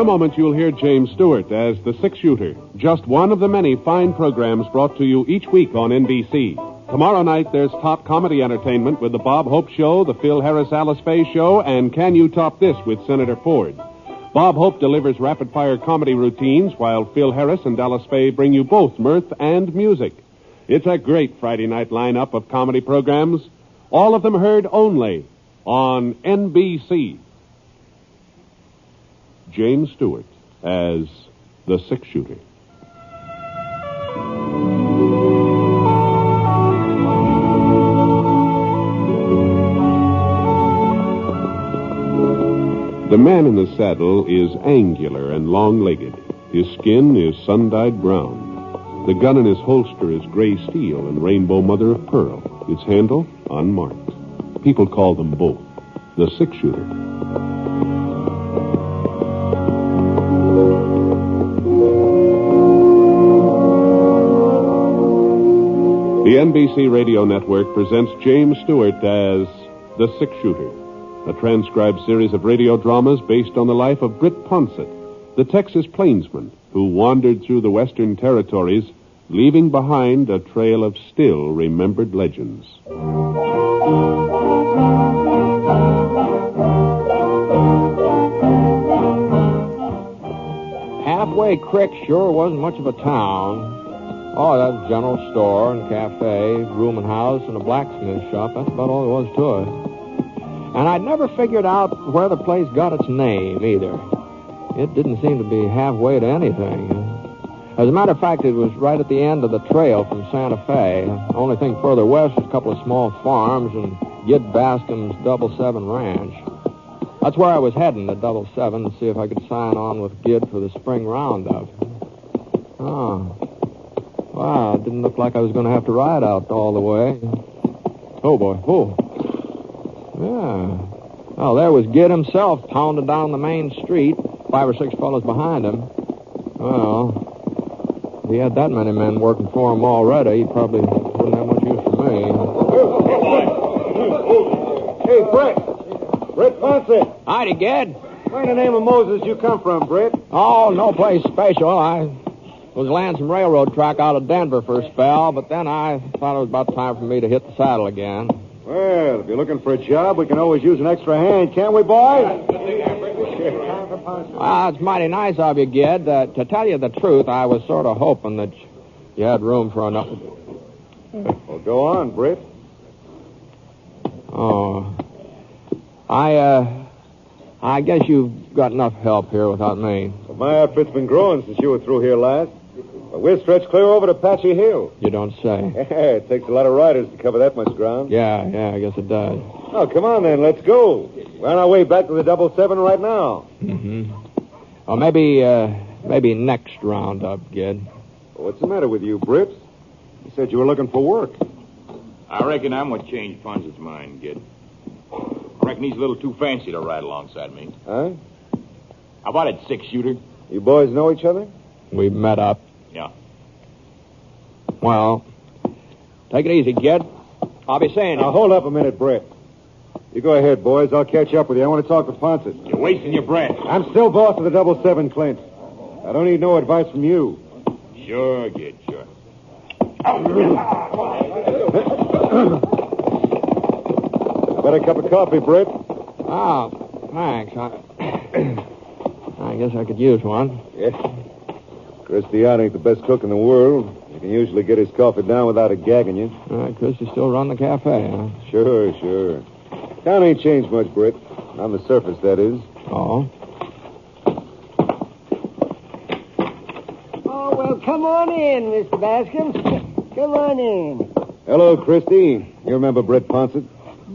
a moment, you'll hear James Stewart as the six-shooter, just one of the many fine programs brought to you each week on NBC. Tomorrow night, there's top comedy entertainment with the Bob Hope Show, the Phil Harris-Alice Faye Show, and Can You Top This with Senator Ford. Bob Hope delivers rapid-fire comedy routines, while Phil Harris and Alice Faye bring you both mirth and music. It's a great Friday night lineup of comedy programs, all of them heard only on NBC. James Stewart as the six-shooter. The man in the saddle is angular and long-legged. His skin is sun-dyed brown. The gun in his holster is gray steel and rainbow mother-of-pearl. Its handle, unmarked. People call them both the six-shooter. The NBC Radio Network presents James Stewart as the six-shooter, a transcribed series of radio dramas based on the life of Britt Ponset, the Texas plainsman who wandered through the western territories, leaving behind a trail of still-remembered legends. Halfway Creek sure wasn't much of a town. Oh, that was a general store and cafe, rooming house, and a blacksmith shop. That's about all there was to it. And I'd never figured out where the place got its name, either. It didn't seem to be halfway to anything. As a matter of fact, it was right at the end of the trail from Santa Fe. The only thing further west was a couple of small farms and Gid Bascom's 77 Ranch. That's where I was heading, at 77, to see if I could sign on with Gid for the spring roundup. Oh. Wow, it didn't look like I was going to have to ride out all the way. Oh, boy. Oh. Yeah. Well, there was Gid himself pounding down the main street, 5 or 6 fellows behind him. Well, if he had that many men working for him already, he probably wouldn't have much use for me. Hey, Britt. Britt Ponset. Howdy, Gid. Where in the name of Moses you come from, Britt? Oh, no place special. I was laying some railroad track out of Denver for a spell, but then I thought it was about time for me to hit the saddle again. Well, if you're looking for a job, we can always use an extra hand, can't we, boys? Well, it's mighty nice of you, Gid. To tell you the truth, I was sort of hoping that you had room for another. Well, go on, Britt. Oh. I guess you've got enough help here without me. Well, my outfit's been growing since you were through here last. But we're stretched clear over to Apache Hill. You don't say. Yeah, it takes a lot of riders to cover that much ground. Yeah, I guess it does. Oh, come on then, let's go. We're on our way back to the 77 right now. Mm-hmm. Well, maybe next roundup, Gid. Well, what's the matter with you, Britt? You said you were looking for work. I reckon I'm what changed Ponset's mind, Gid. I reckon he's a little too fancy to ride alongside me. Huh? How about it, six-shooter? You boys know each other? We met up. Yeah. Well, take it easy, Gid. I'll be saying Now, hold up a minute, Britt. You go ahead, boys. I'll catch up with you. I want to talk to Ponset. You're wasting your breath. I'm still boss of the 77, Clint. I don't need no advice from you. Sure, Gid, sure. Got a cup of coffee, Britt? Oh, thanks. I guess I could use one. Yes. Christian ain't the best cook in the world. He can usually get his coffee down without it gagging you. Christy still run the cafe, huh? Sure. Town ain't changed much, Britt. On the surface, that is. Oh? Oh, well, come on in, Mr. Bascom. Come on in. Hello, Christy. You remember Britt Ponset?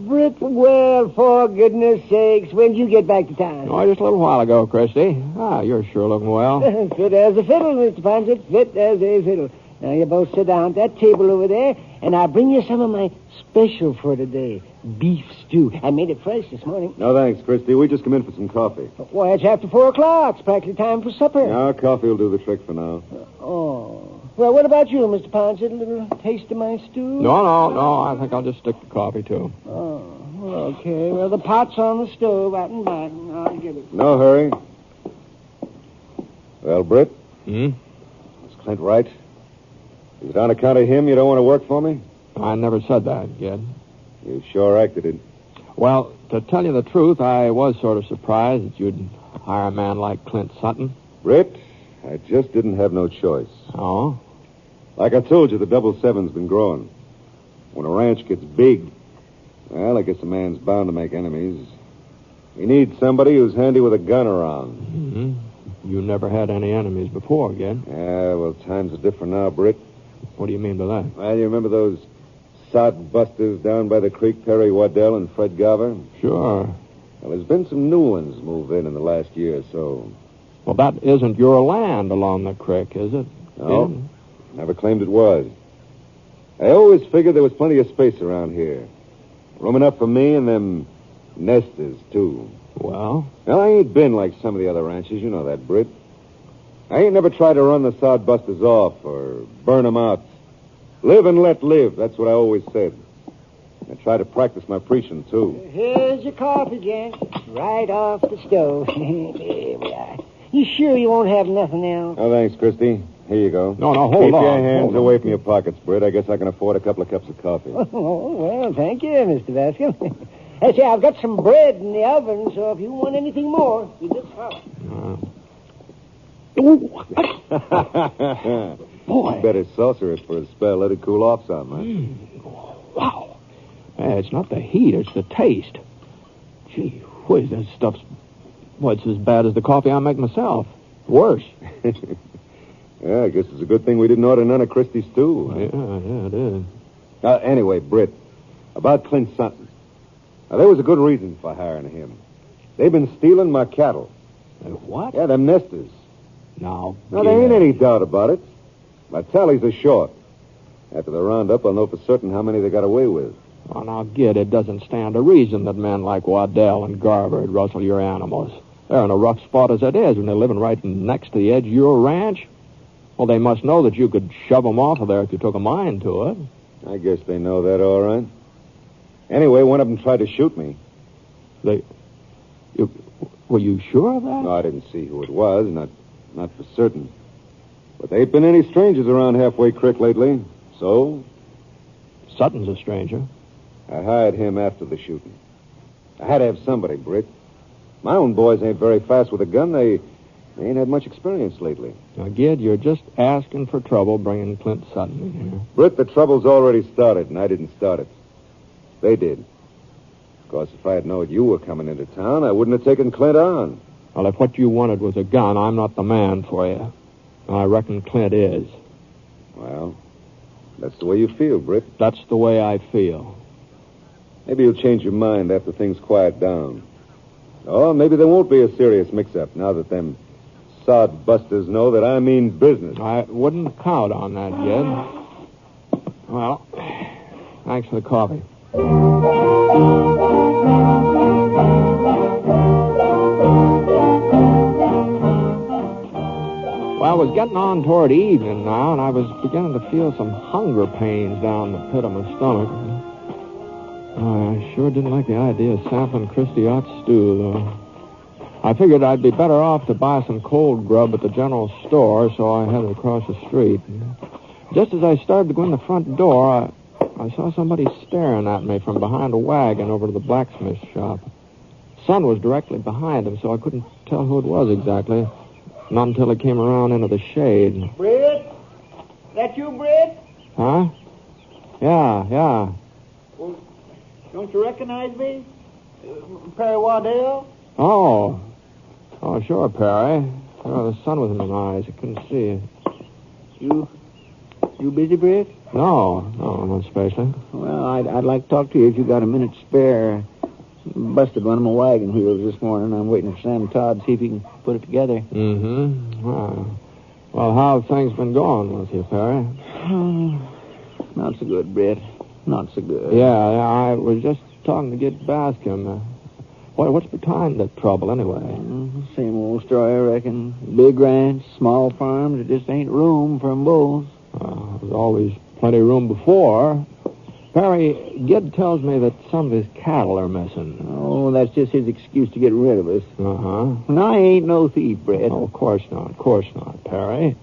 Britt, well, for goodness sakes, when did you get back to town? Oh, just a little while ago, Christy. You're sure looking well. Fit as a fiddle, Mr. Ponset. Fit as a fiddle. Now, you both sit down at that table over there, and I'll bring you some of my special for today. Beef stew. I made it fresh this morning. No, thanks, Christy. We just come in for some coffee. Why, it's after 4 o'clock. It's practically time for supper. No, coffee will do the trick for now. Oh. Well, what about you, Mr. Ponset? A little taste of my stew? No. I think I'll just stick to coffee, too. Oh, well, okay. Well, the pot's on the stove out in back. I'll get it. No hurry. Well, Britt? Hmm? Is Clint right? Is it on account of him you don't want to work for me? I never said that, kid. You sure acted it. Well, to tell you the truth, I was sort of surprised that you'd hire a man like Clint Sutton. Britt, I just didn't have no choice. Oh? Like I told you, the 77's been growing. When a ranch gets big, well, I guess a man's bound to make enemies. He needs somebody who's handy with a gun around. Mm-hmm. You never had any enemies before, kid. Yeah, well, times are different now, Britt. What do you mean by that? Well, you remember those sod busters down by the creek, Perry Waddell and Fred Garver? Sure. Well, there's been some new ones move in the last year or so. Well, that isn't your land along the creek, is it? No, kid? never claimed it was. I always figured there was plenty of space around here. Room enough for me and them nesters, too. Well? Well, I ain't been like some of the other ranches. You know that, Britt. I ain't never tried to run the sod busters off or burn them out. Live and let live. That's what I always said. I try to practice my preaching, too. Here's your coffee, Jack. Right off the stove. There we are. You sure you won't have nothing else? Oh, thanks, Christy. Here you go. No, hold Keep on. your hands Hold away on. from your pockets, Britt. I guess I can afford a couple of cups of coffee. Oh, well, thank you, Mr. Baskin. I say, I've got some bread in the oven, so if you want anything more, you just holler. Boy. Better saucer it for a spell. Let it cool off some, huh? Wow. It's not the heat, it's the taste. Gee whiz, that stuff's... Well, it's as bad as the coffee I make myself. Worse. Yeah, I guess it's a good thing we didn't order none of Christie's stew. Huh? Yeah, it is. Anyway, Britt, about Clint Sutton. Now, there was a good reason for hiring him. They've been stealing my cattle. What? Yeah, them nesters. Now, There ain't any doubt about it. My tallies are short. After the roundup, I'll know for certain how many they got away with. Oh, now, Gid, it doesn't stand to reason that men like Waddell and Garver would rustle your animals. They're in a rough spot as it is, and they're living right next to the edge of your ranch. Well, they must know that you could shove them off of there if you took a mind to it. I guess they know that all right. Anyway, one of them tried to shoot me. Were you sure of that? No, I didn't see who it was, not for certain. But there ain't been any strangers around Halfway Creek lately, so... Sutton's a stranger. I hired him after the shooting. I had to have somebody, Britt. My own boys ain't very fast with a gun. They ain't had much experience lately. Now, Gid, you're just asking for trouble bringing Clint Sutton in here. Britt, the trouble's already started, and I didn't start it. They did. Of course, if I had known you were coming into town, I wouldn't have taken Clint on. Well, if what you wanted was a gun, I'm not the man for you. I reckon Clint is. Well, that's the way you feel, Britt. That's the way I feel. Maybe you'll change your mind after things quiet down. Or maybe there won't be a serious mix-up now that them sod busters know that I mean business. I wouldn't count on that, Gid. Well, thanks for the coffee. Well, I was getting on toward evening now, and I was beginning to feel some hunger pains down the pit of my stomach. Oh, I sure didn't like the idea of sampling Christy Ott's stew, though. I figured I'd be better off to buy some cold grub at the general store, so I headed across the street. Just as I started to go in the front door, I saw somebody staring at me from behind a wagon over to the blacksmith shop. The sun was directly behind him, so I couldn't tell who it was exactly. Not until it came around into the shade. Britt? That you, Britt? Huh? Yeah. Well, don't you recognize me? Perry Waddell? Oh, sure, Perry. Oh, the sun was in my eyes. I couldn't see you. You busy, Britt? No, not especially. Well, I'd like to talk to you if you got a minute spare. Busted one of my wagon wheels this morning. I'm waiting for Sam Todd to see if he can put it together. Mm-hmm. Well, how have things been going with you, Perry? Not so good, Britt. Not so good. Yeah, I was just talking to Gid Bascom. What's behind the trouble, anyway? Same old story, I reckon. Big ranch, small farms, there just ain't room for 'em both. There's always plenty of room before. Perry, Gid tells me that some of his cattle are missing. Oh, Oh, that's just his excuse to get rid of us. Uh-huh. And I ain't no thief, Britt. Oh, of course not, Perry.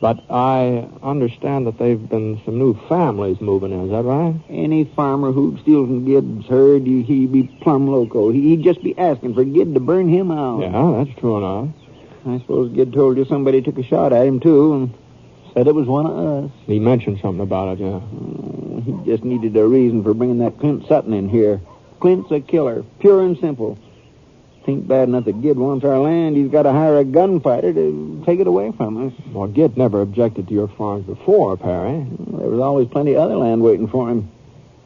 But I understand that they've been some new families moving in. Is that right? Any farmer who'd steal from Gid's herd, he'd be plumb loco. He'd just be asking for Gid to burn him out. Yeah, that's true enough. I suppose Gid told you somebody took a shot at him, too, and said it was one of us. He mentioned something about it, yeah. He just needed a reason for bringing that Clint Sutton in here. Clint's a killer, pure and simple. Think bad enough that Gid wants our land. He's got to hire a gunfighter to take it away from us. Well, Gid never objected to your farms before, Perry. There was always plenty of other land waiting for him.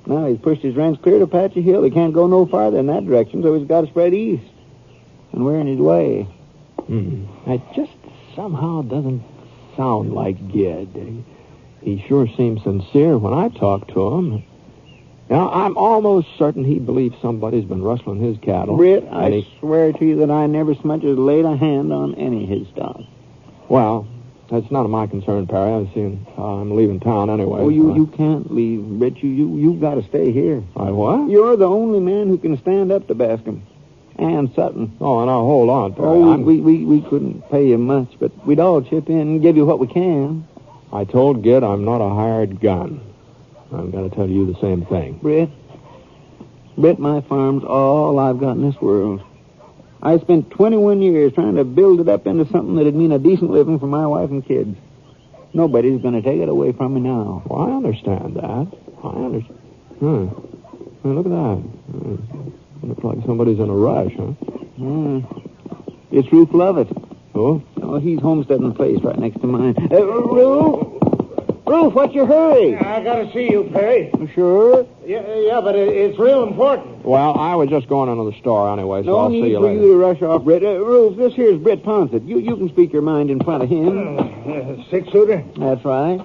Now he's pushed his ranch clear to Apache Hill. He can't go no farther in that direction, so he's got to spread east. And we're in his way. It just somehow doesn't sound like Gid. He sure seems sincere when I talk to him. Now, I'm almost certain he believes somebody's been rustling his cattle. Britt, I swear to you that I never so much as laid a hand on any of his stock. Well, that's none of my concern, Perry. I'm leaving town anyway. Oh, you can't leave, Britt. You've got to stay here. I what? You're the only man who can stand up to Bascom. And Sutton. Oh, now hold on, Perry. Oh, we couldn't pay you much, but we'd all chip in and give you what we can. I told Gid I'm not a hired gun. I'm going to tell you the same thing. Britt, my farm's all I've got in this world. I spent 21 years trying to build it up into something that'd mean a decent living for my wife and kids. Nobody's going to take it away from me now. Well, I understand that. Hey, look at that. Looks like somebody's in a rush, huh? It's Ruth Lovett. Oh? Oh, he's homesteading the place right next to mine. Ruth, what's your hurry? I gotta see you, Perry. Sure? Yeah, but it's real important. Well, I was just going into the store anyway, so No I'll see need you for later. you to rush off, Britt. Ruth, this here's Britt Ponset. You can speak your mind in front of him. Six-shooter? That's right.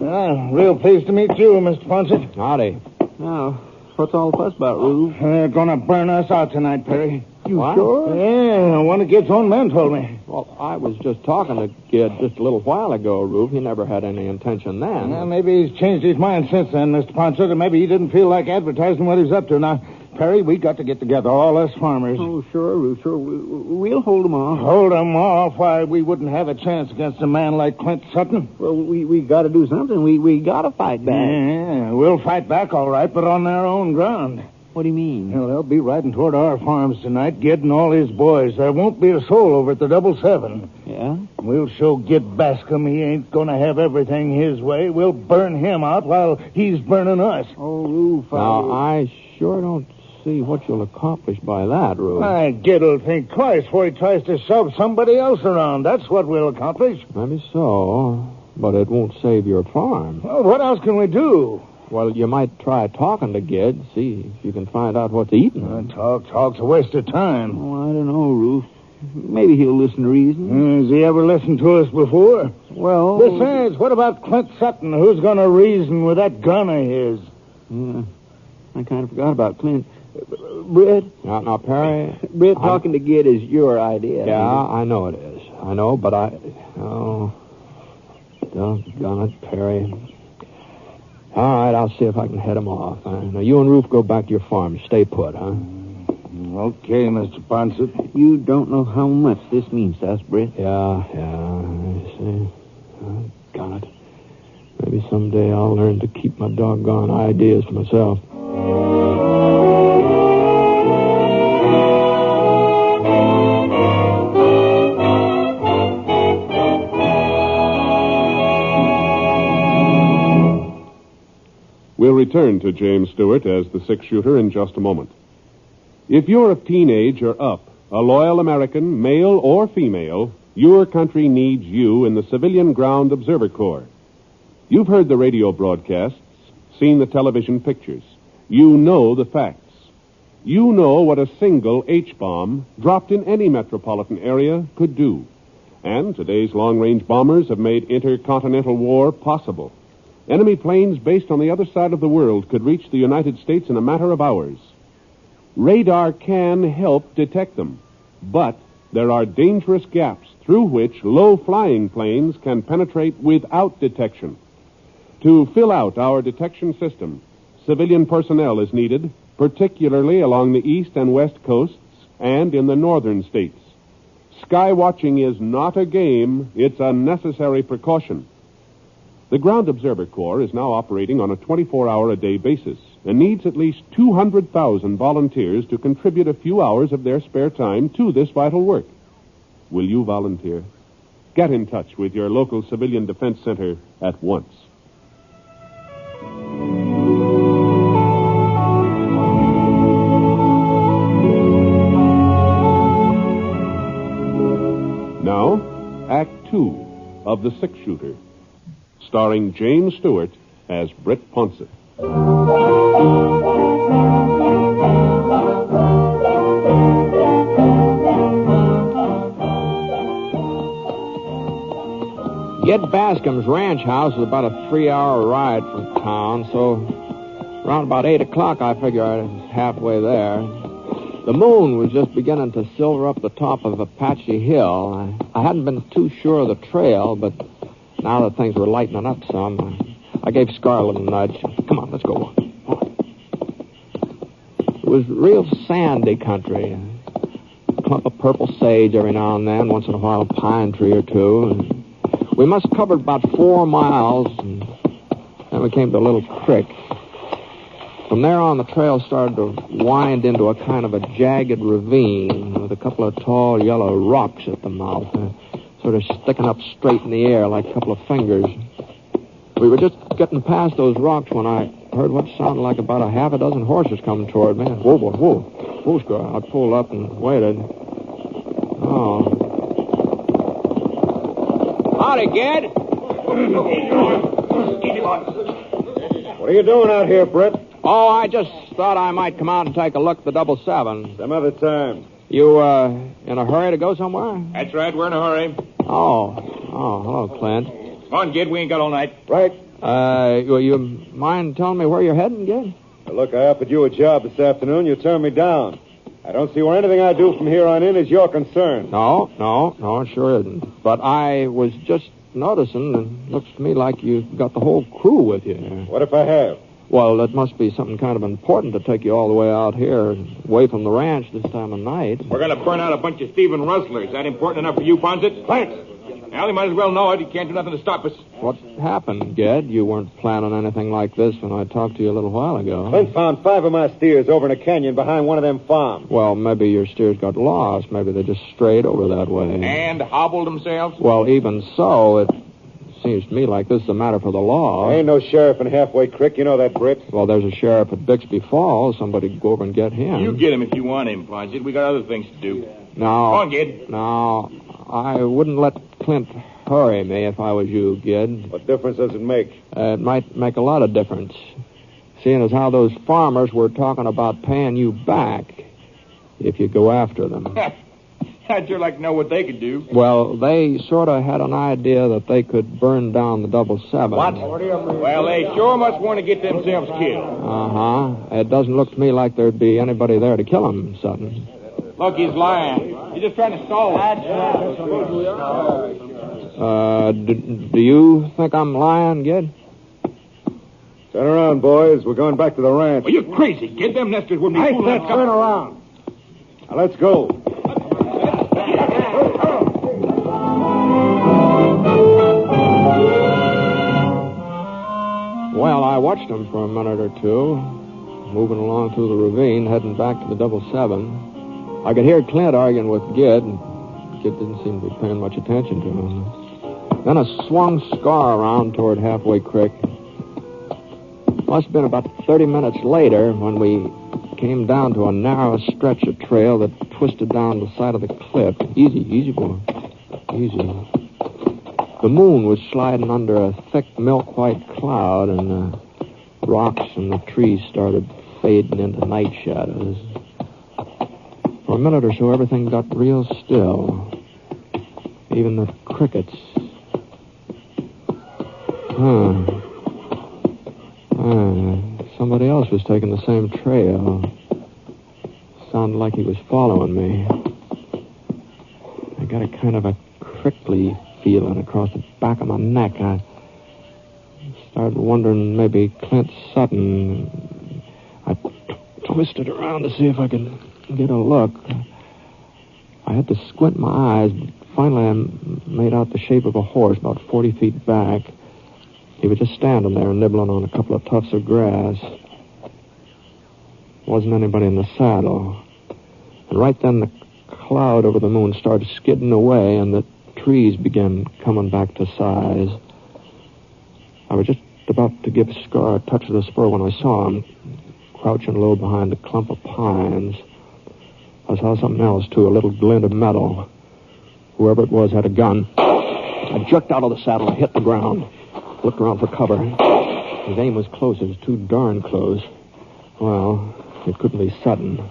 Real pleased to meet you, Mr. Ponset. Howdy. Now, what's all the fuss about, Ruth? They're gonna burn us out tonight, Perry. You What? sure? Yeah, one of Gid's own men told me. Well, I was just talking to Gid just a little while ago, Rube. He never had any intention then. Well, maybe he's changed his mind since then, Mr. Ponset, or maybe he didn't feel like advertising what he's up to. Now, Perry, we got to get together, all us farmers. Oh, sure, Ruth, sure. We'll hold them off. Hold them off? Why, we wouldn't have a chance against a man like Clint Sutton. Well, we got to do something. We got to fight back. Yeah, we'll fight back, all right, but on their own ground. What do you mean? Well, they'll be riding toward our farms tonight, Gid and all his boys. There won't be a soul over at the 777. Yeah? We'll show Gid Bascom he ain't going to have everything his way. We'll burn him out while he's burning us. Oh, Ruth. Now, I sure don't see what you'll accomplish by that, Rube. My Gid'll think twice before he tries to shove somebody else around. That's what we'll accomplish. Maybe so, but it won't save your farm. Well, what else can we do? Well, you might try talking to Gid, see if you can find out what's eating. Talk's a waste of time. Oh, I don't know, Ruth. Maybe he'll listen to reason. Has he ever listened to us before? Well... Besides, what about Clint Sutton? Who's going to reason with that gun of his? Yeah, I kind of forgot about Clint. Britt? Now, Perry... Britt, talking to Gid is your idea. Yeah, I know it is. I know, but Oh, doggone it, Perry. All right, I'll see if I can head him off. Now, you and Ruth go back to your farm. Stay put, huh? Okay, Mr. Ponset. You don't know how much this means to us, Britt. Yeah, I see. Got it. Maybe someday I'll learn to keep my doggone ideas to myself. We'll return to James Stewart as the six-shooter in just a moment. If you're of teenage or up, a loyal American, male or female, your country needs you in the Civilian Ground Observer Corps. You've heard the radio broadcasts, seen the television pictures. You know the facts. You know what a single H-bomb dropped in any metropolitan area could do. And today's long-range bombers have made intercontinental war possible. Enemy planes based on the other side of the world could reach the United States in a matter of hours. Radar can help detect them, but there are dangerous gaps through which low-flying planes can penetrate without detection. To fill out our detection system, civilian personnel is needed, particularly along the east and west coasts, and in the northern states. Sky watching is not a game, it's a necessary precaution. The Ground Observer Corps is now operating on a 24-hour-a-day basis and needs at least 200,000 volunteers to contribute a few hours of their spare time to this vital work. Will you volunteer? Get in touch with your local Civilian Defense Center at once. Now, Act 2 of The Six-Shooter, starring James Stewart as Britt Ponset. Ged Bascom's ranch house is about a 3-hour ride from town, so around about 8 o'clock I figure I was halfway there. The moon was just beginning to silver up the top of Apache Hill. I hadn't been too sure of the trail, but now that things were lightening up some, I gave Scar a little nudge. Come on, let's go. It was real sandy country. A clump of purple sage every now and then, once in a while a pine tree or two. We must have covered about 4 miles, and then we came to a little creek. From there on, the trail started to wind into a kind of a jagged ravine with a couple of tall yellow rocks at the mouth, sort of sticking up straight in the air like a couple of fingers. We were just getting past those rocks when I heard what sounded like about a half a dozen horses coming toward me. Whoa, boy, whoa. Whoa, Scar. I pulled up and waited. Oh. Howdy, Ged. What are you doing out here, Britt? Oh, I just thought I might come out and take a look at the 777. Some other time. You, in a hurry to go somewhere? That's right, we're in a hurry. Oh, hello, Clint. Come on, Gid, we ain't got all night. Right. You mind telling me where you're heading, Ged? Now, look, I offered you a job this afternoon. You turned me down. I don't see where anything I do from here on in is your concern. No, it sure isn't. But I was just noticing, and it looks to me like you've got the whole crew with you. What if I have? Well, that must be something kind of important to take you all the way out here, away from the ranch this time of night. We're going to burn out a bunch of Stephen rustlers. Is that important enough for you, Ponset? Thanks. Well, you might as well know it. You can't do nothing to stop us. What happened, Ged? You weren't planning anything like this when I talked to you a little while ago. Clint found 5 of my steers over in a canyon behind one of them farms. Well, maybe your steers got lost. Maybe they just strayed over that way. And hobbled themselves? Well, even so, it seems to me like this is a matter for the law. There ain't no sheriff in Halfway Creek. You know that, Britt. Well, there's a sheriff at Bixby Falls. Somebody go over and get him. You get him if you want him, Ponset. We got other things to do. No. Come on, Gid. No, I wouldn't let Clint hurry me if I was you, Gid. What difference does it make? It might make a lot of difference. Seeing as how those farmers were talking about paying you back if you go after them. I'd sure like to know what they could do. Well, they sort of had an idea that they could burn down the 777. What? Well, they sure must want to get themselves killed. Uh-huh. It doesn't look to me like there'd be anybody there to kill him, Sutton. Look, he's lying. He's just trying to stall us. Do you think I'm lying, Gid? Turn around, boys. We're going back to the ranch. Well, you're crazy. Get them nesters wouldn't be fooling us. Turn around. Now, let's go. Well, I watched them for a minute or two, moving along through the ravine, heading back to the 777. I could hear Clint arguing with Gid, and Gid didn't seem to be paying much attention to him. Then I swung Scar around toward Halfway Creek. Must have been about 30 minutes later when we came down to a narrow stretch of trail that twisted down the side of the cliff. Easy, boy. Easy. The moon was sliding under a thick milk-white cloud, and the rocks and the trees started fading into night shadows. For a minute or so, everything got real still. Even the crickets. Somebody else was taking the same trail. Sounded like he was following me. I got a kind of a crickly feeling across the back of my neck. I started wondering maybe Clint Sutton. I twisted around to see if I could get a look. I had to squint my eyes. Finally, I made out the shape of a horse about 40 feet back. He was just standing there nibbling on a couple of tufts of grass. Wasn't anybody in the saddle. And right then, the cloud over the moon started skidding away, and the trees began coming back to size. I was just about to give Scar a touch of the spur when I saw him, crouching low behind a clump of pines. I saw something else, too, a little glint of metal. Whoever it was had a gun. I jerked out of the saddle and hit the ground. Looked around for cover. His aim was close. It was too darn close. Well, it couldn't be Sutton.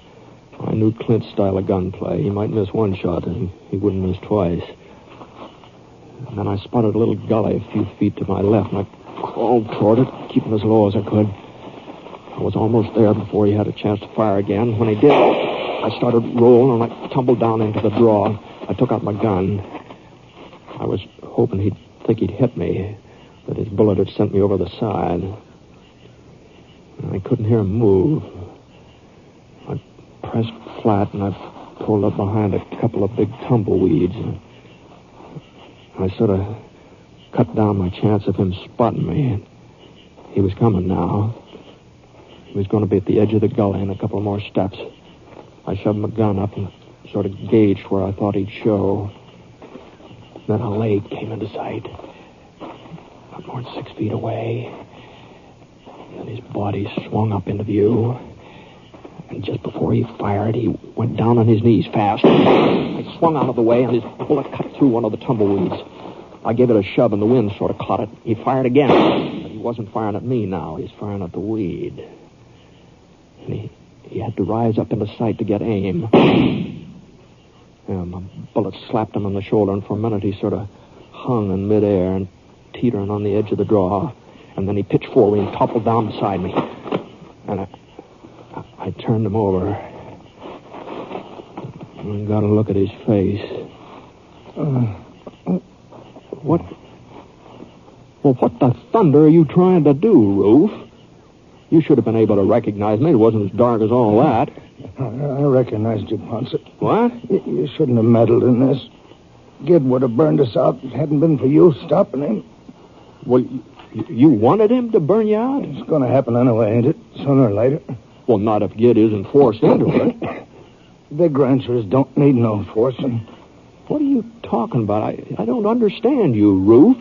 I knew Clint's style of gunplay. He might miss one shot, and he wouldn't miss twice. And then I spotted a little gully a few feet to my left, and I crawled toward it, keeping as low as I could. I was almost there before he had a chance to fire again. When he did, I started rolling, and I tumbled down into the draw. I took out my gun. I was hoping he'd think he'd hit me, that his bullet had sent me over the side. I couldn't hear him move. I pressed flat, and I pulled up behind a couple of big tumbleweeds. I sort of cut down my chance of him spotting me. He was coming now. He was going to be at the edge of the gully in a couple more steps. I shoved my gun up and sort of gauged where I thought he'd show. Then a leg came into sight. Not more than 6 feet away. Then his body swung up into view. And just before he fired, he went down on his knees fast. I swung out of the way, and his bullet cut through one of the tumbleweeds. I gave it a shove, and the wind sort of caught it. He fired again. But he wasn't firing at me now. He was firing at the weed. And he had to rise up into sight to get aim. Yeah, my bullet slapped him on the shoulder, and for a minute he sort of hung in midair and teetering on the edge of the draw. And then he pitched forward and toppled down beside me. And I turned him over. And got a look at his face. What? Well, what the thunder are you trying to do, Roof? You should have been able to recognize me. It wasn't as dark as all that. I recognized you, Ponset. What? You shouldn't have meddled in this. Gid would have burned us out if it hadn't been for you stopping him. Well, you wanted him to burn you out? It's going to happen anyway, ain't it? Sooner or later. Well, not if Gid isn't forced into it. Big ranchers don't need no forcing. What are you talking about? I don't understand you, Roof.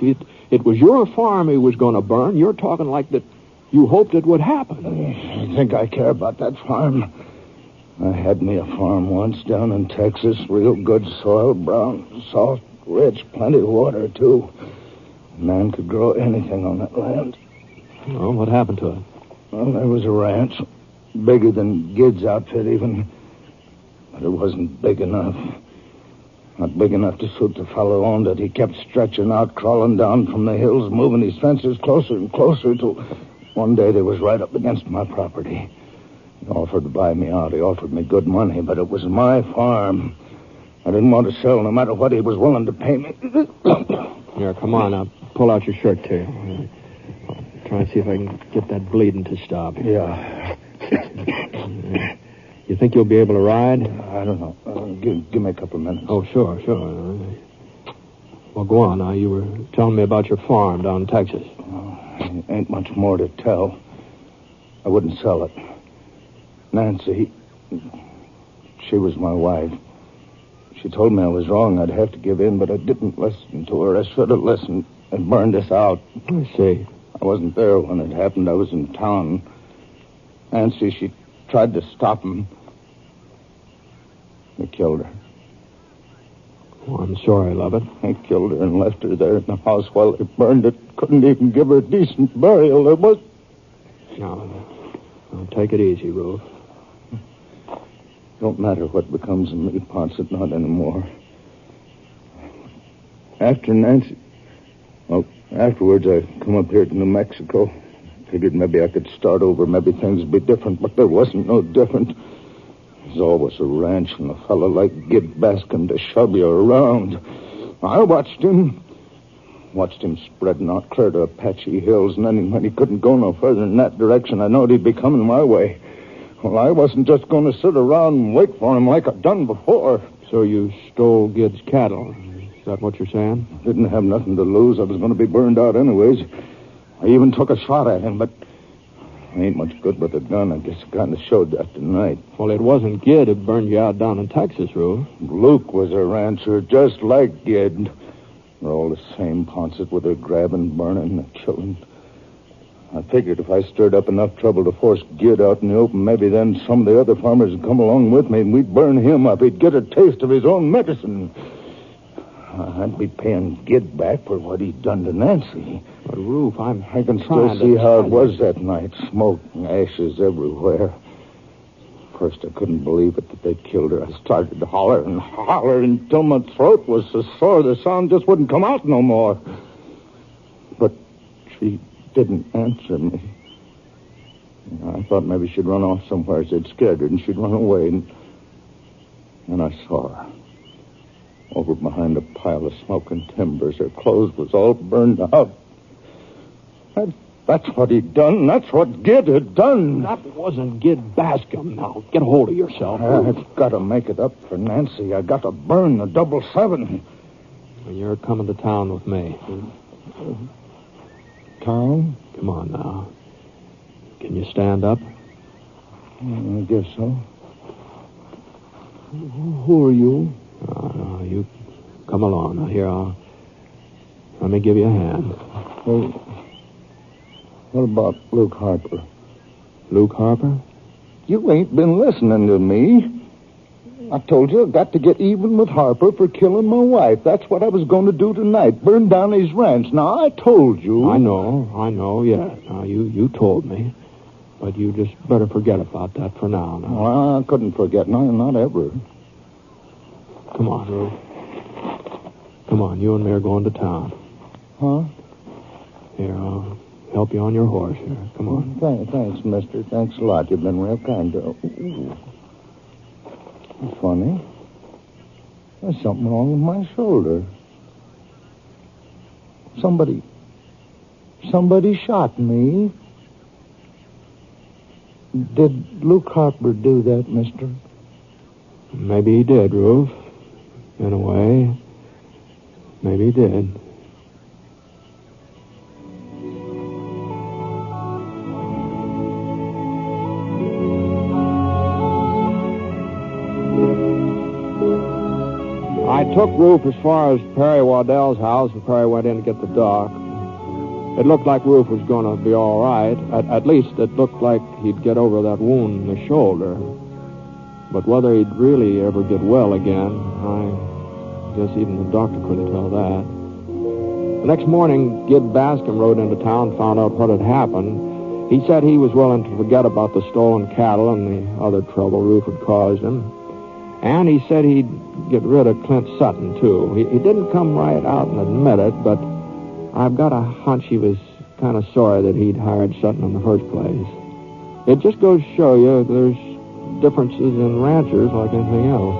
It was your farm he was going to burn. You're talking like that you hoped it would happen. I think I care about that farm. I had me a farm once down in Texas. Real good soil, brown, salt, rich, plenty of water, too. A man could grow anything on that land. Well, what happened to it? Well, there was a ranch. Bigger than Gid's outfit, even. But it wasn't big enough. Not big enough to suit the fellow owned it. He kept stretching out, crawling down from the hills, moving his fences closer and closer till one day they was right up against my property. He offered to buy me out. He offered me good money, but it was my farm. I didn't want to sell no matter what he was willing to pay me. Here, come on. I'll pull out your shirt, too. I'll try and see if I can get that bleeding to stop. Yeah. You think you'll be able to ride? I don't know. Give me a couple of minutes. Oh, sure. Well, go on now. You were telling me about your farm down in Texas. Ain't much more to tell. I wouldn't sell it. Nancy, she was my wife. She told me I was wrong. I'd have to give in, but I didn't listen to her. I should have listened and burned us out. I see. I wasn't there when it happened. I was in town. Nancy, she tried to stop him. He killed her. Oh, I'm sorry, Lovett. He killed her and left her there in the house while they burned it. Couldn't even give her a decent burial. There was... No, take it easy, Roof. Don't matter what becomes of me, Ponset, not anymore. After Nancy... Well, afterwards I come up here to New Mexico. Figured maybe I could start over. Maybe things would be different, but there wasn't no different. There's always a ranch and a fellow like Gid Bascom to shove you around. I watched him spreading out clear to Apache Hills, and then when he couldn't go no further in that direction, I knowed he'd be coming my way. Well, I wasn't just going to sit around and wait for him like I'd done before. So you stole Gid's cattle. Is that what you're saying? Didn't have nothing to lose. I was going to be burned out anyways. I even took a shot at him, but I ain't much good with a gun. I guess I kind of showed that tonight. Well, it wasn't Gid who burned you out down in Texas, Rube. Luke was a rancher, just like Gid. They're all the same Ponset with their grabbing, burning, and killing. I figured if I stirred up enough trouble to force Gid out in the open, maybe then some of the other farmers would come along with me and we'd burn him up. He'd get a taste of his own medicine. I'd be paying Gid back for what he'd done to Nancy. But, Rube, I can still see how it was that night. Smoke and ashes everywhere. First, I couldn't believe it that they'd killed her. I started to holler until my throat was so sore the sound just wouldn't come out no more. But she didn't answer me. I thought maybe she'd run off somewhere. They'd scared her, and she'd run away. And I saw her. Over behind a pile of smoking timbers. Her clothes was all burned out. That's what he'd done. That's what Gid had done. That wasn't Gid Bascom. Now, get a hold of yourself. I've got to make it up for Nancy. I got to burn the 777. Well, you're coming to town with me. Town? Come on now. Can you stand up? I guess so. Who are you? No, you come along. Now, here, let me give you a hand. Well, what about Luke Harper? Luke Harper? You ain't been listening to me. I told you I got to get even with Harper for killing my wife. That's what I was going to do tonight, burn down his ranch. Now, I told you. I know, yeah. Now, you told me. But you just better forget about that for now. Well, I couldn't forget. No, not ever. Come on, Rube. Come on, you and me are going to town. Huh? Here, I'll help you on your horse here. Come on. Thanks, mister. Thanks a lot. You've been real kind to... Ooh. Funny. There's something wrong with my shoulder. Somebody shot me. Did Luke Harper do that, mister? Maybe he did, Rube. In a way. Maybe he did. I took Rube as far as Perry Waddell's house, and Perry went in to get the doc. It looked like Rube was going to be all right. At least it looked like he'd get over that wound in the shoulder. But whether he'd really ever get well again, I guess even the doctor couldn't tell that. The next morning, Gid Bascom rode into town, found out what had happened. He said he was willing to forget about the stolen cattle and the other trouble Rube had caused him. And he said he'd get rid of Clint Sutton, too. He didn't come right out and admit it, but I've got a hunch he was kind of sorry that he'd hired Sutton in the first place. It just goes to show you there's differences in ranchers like anything else.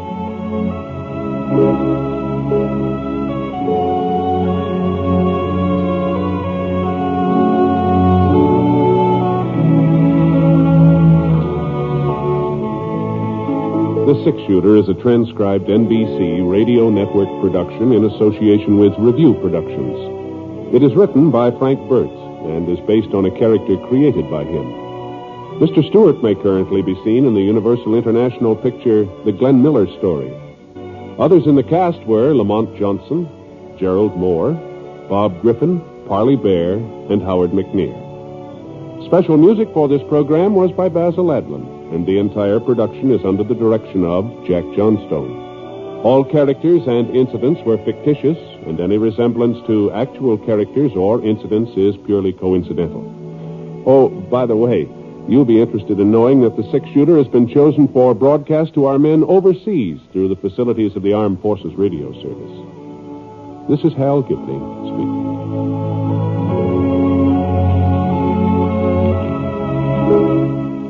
The Six-Shooter is a transcribed NBC Radio Network production in association with Review Productions. It is written by Frank Burt and is based on a character created by him. Mr. Stewart may currently be seen in the Universal International picture The Glenn Miller Story. Others in the cast were Lamont Johnson, Gerald Moore, Bob Griffin, Parley Bear, and Howard McNear. Special music for this program was by Basil Adlin, and the entire production is under the direction of Jack Johnstone. All characters and incidents were fictitious, and any resemblance to actual characters or incidents is purely coincidental. Oh, by the way, you'll be interested in knowing that the Six-Shooter has been chosen for broadcast to our men overseas through the facilities of the Armed Forces Radio Service. This is Hal Gibney speaking.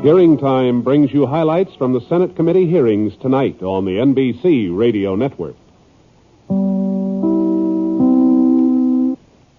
Hearing Time brings you highlights from the Senate committee hearings tonight on the NBC Radio Network.